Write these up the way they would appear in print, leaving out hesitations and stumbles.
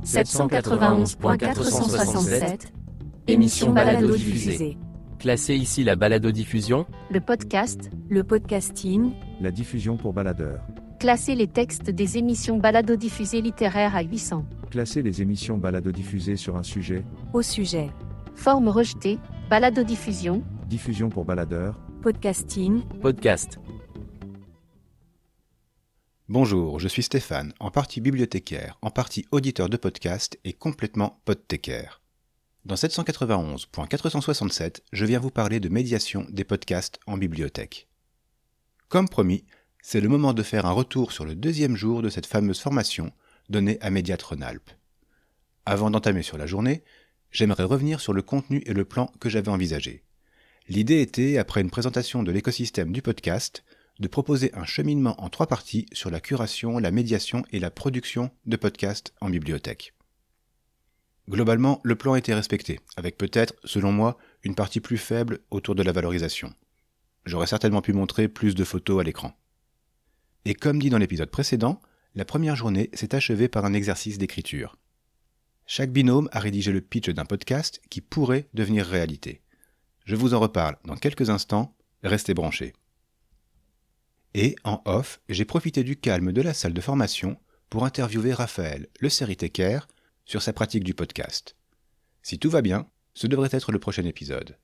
791.467, émission balado-diffusée. Classez ici la balado-diffusion, Le podcast, le podcasting, La diffusion pour baladeurs. classer les textes des émissions balado-diffusées littéraires à 800. Classer les émissions balado-diffusées sur un sujet. au sujet, Forme rejetée, balado-diffusion, Diffusion pour baladeurs. podcasting, podcast. Bonjour, je suis Stéphane, en partie bibliothécaire, en partie auditeur de podcast et complètement podthécaire. Dans 791.467, je viens vous parler de médiation des podcasts en bibliothèque. Comme promis, c'est le moment de faire un retour sur le deuxième jour de cette fameuse formation donnée à Médiate Rhône-Alpes. Avant d'entamer sur la journée, j'aimerais revenir sur le contenu et le plan que j'avais envisagé. L'idée était, après une présentation de l'écosystème du podcast, de proposer un cheminement en 3 parties sur la curation, la médiation et la production de podcasts en bibliothèque. Globalement, le plan était respecté, avec peut-être, selon moi, une partie plus faible autour de la valorisation. J'aurais certainement pu montrer plus de photos à l'écran. Et comme dit dans l'épisode précédent, la première journée s'est achevée par un exercice d'écriture. Chaque binôme a rédigé le pitch d'un podcast qui pourrait devenir réalité. Je vous en reparle dans quelques instants, restez branchés. Et, en off, j'ai profité du calme de la salle de formation pour interviewer Raphaël, le sérithécaire, sur sa pratique du podcast. Si tout va bien, ce devrait être le prochain épisode.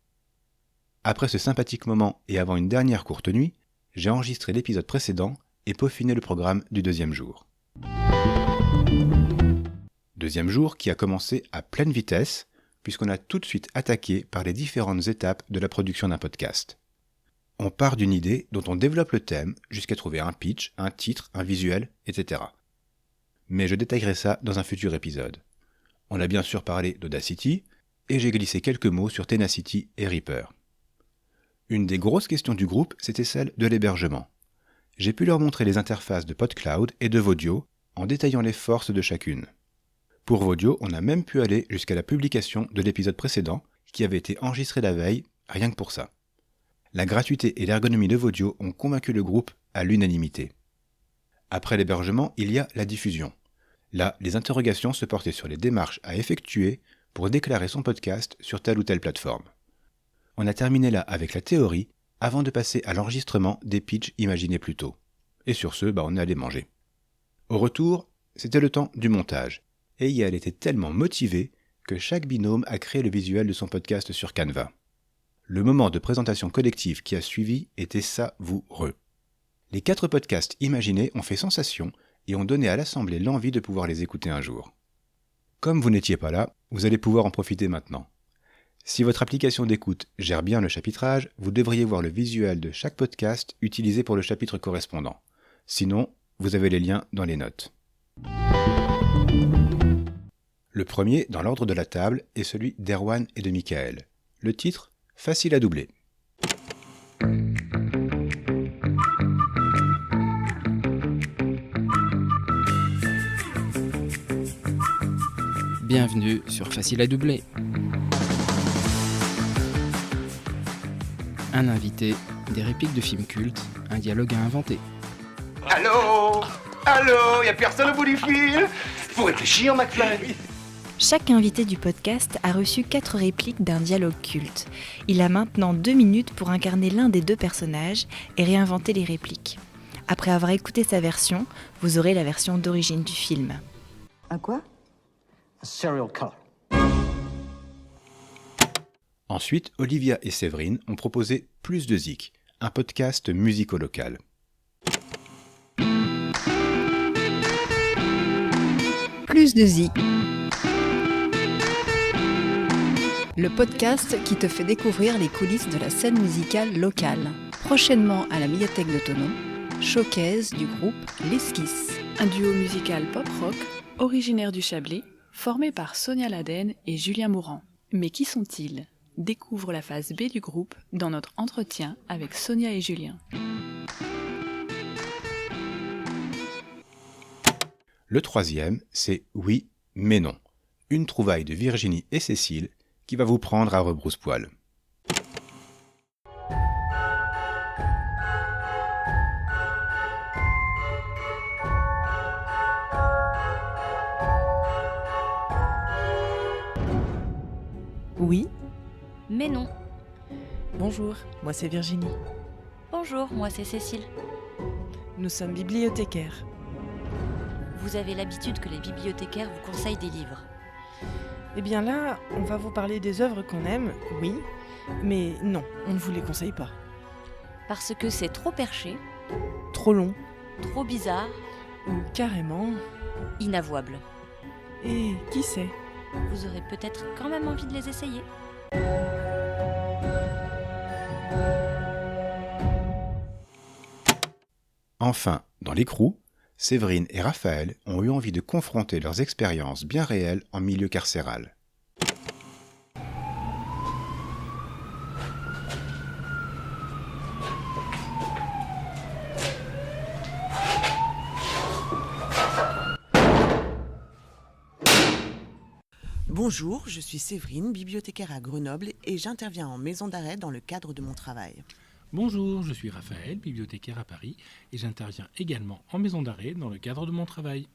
Après ce sympathique moment et avant une dernière courte nuit, j'ai enregistré l'épisode précédent et peaufiné le programme du deuxième jour. Deuxième jour qui a commencé à pleine vitesse, puisqu'on a tout de suite attaqué par les différentes étapes de la production d'un podcast. On part d'une idée dont on développe le thème jusqu'à trouver un pitch, un titre, un visuel, etc. Mais je détaillerai ça dans un futur épisode. On a bien sûr parlé d'Audacity, et j'ai glissé quelques mots sur Tenacity et Reaper. Une des grosses questions du groupe, c'était celle de l'hébergement. J'ai pu leur montrer les interfaces de PodCloud et de Vodio, en détaillant les forces de chacune. Pour Vodio, on a même pu aller jusqu'à la publication de l'épisode précédent, qui avait été enregistré la veille, rien que pour ça. La gratuité et l'ergonomie de Vodio ont convaincu le groupe à l'unanimité. Après l'hébergement, il y a la diffusion. Là, les interrogations se portaient sur les démarches à effectuer pour déclarer son podcast sur telle ou telle plateforme. On a terminé là avec la théorie, avant de passer à l'enregistrement des pitchs imaginés plus tôt. Et sur ce, on est allé manger. Au retour, c'était le temps du montage. Et Yael était tellement motivée que chaque binôme a créé le visuel de son podcast sur Canva. Le moment de présentation collective qui a suivi était savoureux. Les 4 podcasts imaginés ont fait sensation et ont donné à l'Assemblée l'envie de pouvoir les écouter un jour. Comme vous n'étiez pas là, vous allez pouvoir en profiter maintenant. Si votre application d'écoute gère bien le chapitrage, vous devriez voir le visuel de chaque podcast utilisé pour le chapitre correspondant. Sinon, vous avez les liens dans les notes. Le premier, dans l'ordre de la table, est celui d'Erwan et de Michael. Le titre, Facile à doubler. Bienvenue sur Facile à doubler. Un invité, des répliques de films cultes, un dialogue à inventer. Allô? Allô? Y'a personne au bout du fil? Faut réfléchir, McFly. Chaque invité du podcast a reçu 4 répliques d'un dialogue culte. Il a maintenant 2 minutes pour incarner l'un des 2 personnages et réinventer les répliques. Après avoir écouté sa version, vous aurez la version d'origine du film. Un quoi? A serial killer. Ensuite, Olivia et Séverine ont proposé Plus de Zik, un podcast musico-local. Plus de Zik. Le podcast qui te fait découvrir les coulisses de la scène musicale locale. Prochainement à la médiathèque de Thonon, showcase du groupe L'Esquisse. Un duo musical pop-rock, originaire du Chablais, formé par Sonia Laden et Julien Mourant. Mais qui sont-ils ? Découvre la phase B du groupe dans notre entretien avec Sonia et Julien. Le troisième, c'est Oui, mais non. Une trouvaille de Virginie et Cécile qui va vous prendre à rebrousse-poil. Mais non. Bonjour, moi c'est Virginie. Bonjour, moi c'est Cécile. Nous sommes bibliothécaires. Vous avez l'habitude que les bibliothécaires vous conseillent des livres. Eh bien là, on va vous parler des œuvres qu'on aime, oui, mais non, on ne vous les conseille pas. Parce que c'est trop perché, Trop long, trop bizarre, ou carrément... inavouable. Et qui sait ? Vous aurez peut-être quand même envie de les essayer. Enfin, dans l'écrou, Séverine et Raphaël ont eu envie de confronter leurs expériences bien réelles en milieu carcéral. Bonjour, je suis Séverine, bibliothécaire à Grenoble et j'interviens en maison d'arrêt dans le cadre de mon travail. Bonjour, je suis Raphaël, bibliothécaire à Paris et j'interviens également en maison d'arrêt dans le cadre de mon travail.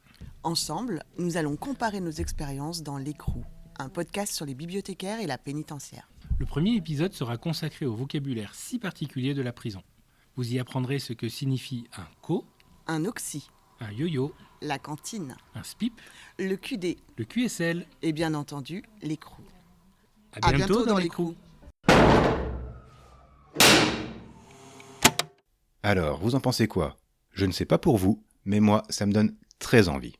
Ensemble, nous allons comparer nos expériences dans l'écrou, un podcast sur les bibliothécaires et la pénitentiaire. Le premier épisode sera consacré au vocabulaire si particulier de la prison. Vous y apprendrez ce que signifie un co, un oxy, un yo-yo, la cantine, un spip, le QD, le QSL et bien entendu l'écrou. À bientôt dans l'écrou. Alors, vous en pensez quoi ? Je ne sais pas pour vous, mais moi, ça me donne très envie.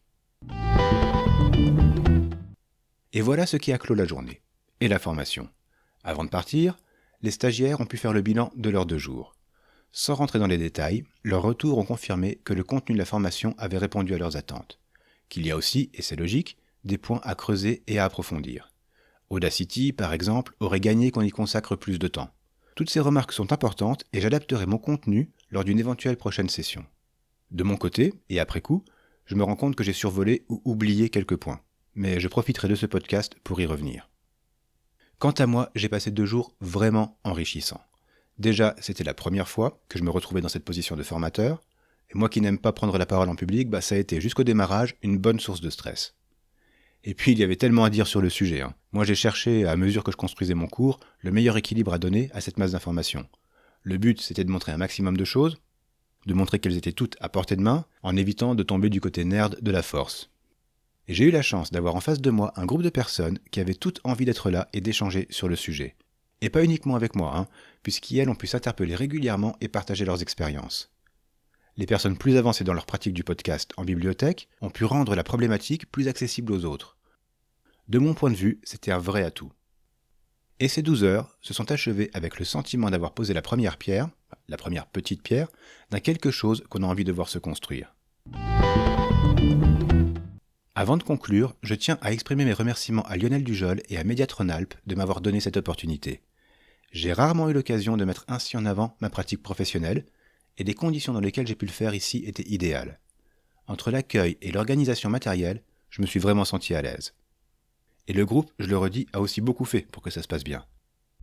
Et voilà ce qui a clos la journée, et la formation. Avant de partir, les stagiaires ont pu faire le bilan de leurs 2 jours. Sans rentrer dans les détails, leurs retours ont confirmé que le contenu de la formation avait répondu à leurs attentes. Qu'il y a aussi, et c'est logique, des points à creuser et à approfondir. Audacity, par exemple, aurait gagné qu'on y consacre plus de temps. Toutes ces remarques sont importantes et j'adapterai mon contenu lors d'une éventuelle prochaine session. De mon côté, et après coup, je me rends compte que j'ai survolé ou oublié quelques points, mais je profiterai de ce podcast pour y revenir. Quant à moi, j'ai passé 2 jours vraiment enrichissants. Déjà, c'était la première fois que je me retrouvais dans cette position de formateur, et moi qui n'aime pas prendre la parole en public, ça a été jusqu'au démarrage une bonne source de stress. Et puis il y avait tellement à dire sur le sujet. Moi j'ai cherché, à mesure que je construisais mon cours, le meilleur équilibre à donner à cette masse d'informations. Le but c'était de montrer un maximum de choses, de montrer qu'elles étaient toutes à portée de main, en évitant de tomber du côté nerd de la force. Et j'ai eu la chance d'avoir en face de moi un groupe de personnes qui avaient toutes envie d'être là et d'échanger sur le sujet. Et pas uniquement avec moi, puisqu'elles ont pu s'interpeller régulièrement et partager leurs expériences. Les personnes plus avancées dans leur pratique du podcast en bibliothèque ont pu rendre la problématique plus accessible aux autres. De mon point de vue, c'était un vrai atout. Et ces 12 heures se sont achevées avec le sentiment d'avoir posé la première pierre, la première petite pierre, d'un quelque chose qu'on a envie de voir se construire. Avant de conclure, je tiens à exprimer mes remerciements à Lionel Dujol et à Médiate Rhône-Alpes de m'avoir donné cette opportunité. J'ai rarement eu l'occasion de mettre ainsi en avant ma pratique professionnelle, et les conditions dans lesquelles j'ai pu le faire ici étaient idéales. Entre l'accueil et l'organisation matérielle, je me suis vraiment senti à l'aise. Et le groupe, je le redis, a aussi beaucoup fait pour que ça se passe bien.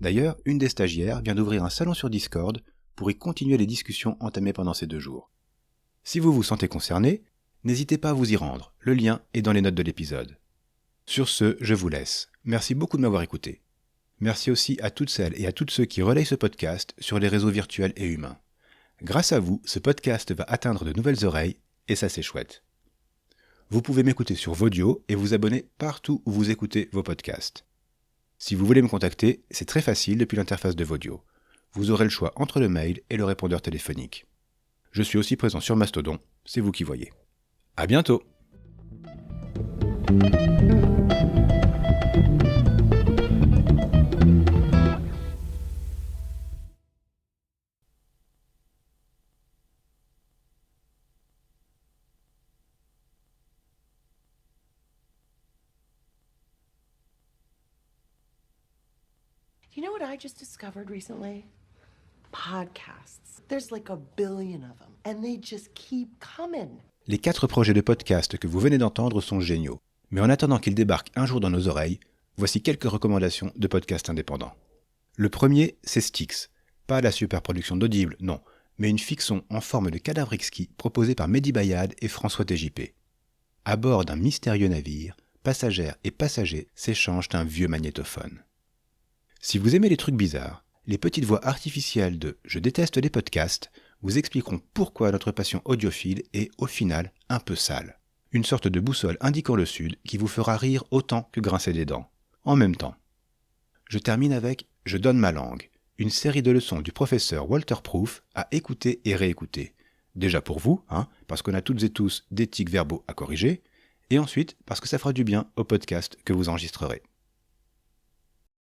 D'ailleurs, une des stagiaires vient d'ouvrir un salon sur Discord pour y continuer les discussions entamées pendant ces 2 jours. Si vous vous sentez concerné, n'hésitez pas à vous y rendre, le lien est dans les notes de l'épisode. Sur ce, je vous laisse. Merci beaucoup de m'avoir écouté. Merci aussi à toutes celles et à tous ceux qui relayent ce podcast sur les réseaux virtuels et humains. Grâce à vous, ce podcast va atteindre de nouvelles oreilles, et ça c'est chouette. Vous pouvez m'écouter sur Vodio et vous abonner partout où vous écoutez vos podcasts. Si vous voulez me contacter, c'est très facile depuis l'interface de Vodio. Vous aurez le choix entre le mail et le répondeur téléphonique. Je suis aussi présent sur Mastodon, c'est vous qui voyez. À bientôt! You know what I just discovered recently? Podcasts. There's like 1 billion of them, and they just keep coming. Les 4 projets de podcast que vous venez d'entendre sont géniaux. Mais en attendant qu'ils débarquent un jour dans nos oreilles, voici quelques recommandations de podcasts indépendants. Le premier, c'est Styx. Pas la super production d'Audible, non, mais une fiction en forme de cadavre exquis proposée par Mehdi Bayad et François TJP. À bord d'un mystérieux navire, passagères et passagers s'échangent un vieux magnétophone. Si vous aimez les trucs bizarres, les petites voix artificielles de « Je déteste les podcasts » vous expliqueront pourquoi notre passion audiophile est, au final, un peu sale. Une sorte de boussole indiquant le sud qui vous fera rire autant que grincer des dents. En même temps. Je termine avec « Je donne ma langue », une série de leçons du professeur Walter Proof à écouter et réécouter. Déjà pour vous, parce qu'on a toutes et tous des tics verbaux à corriger, et ensuite parce que ça fera du bien au podcast que vous enregistrerez.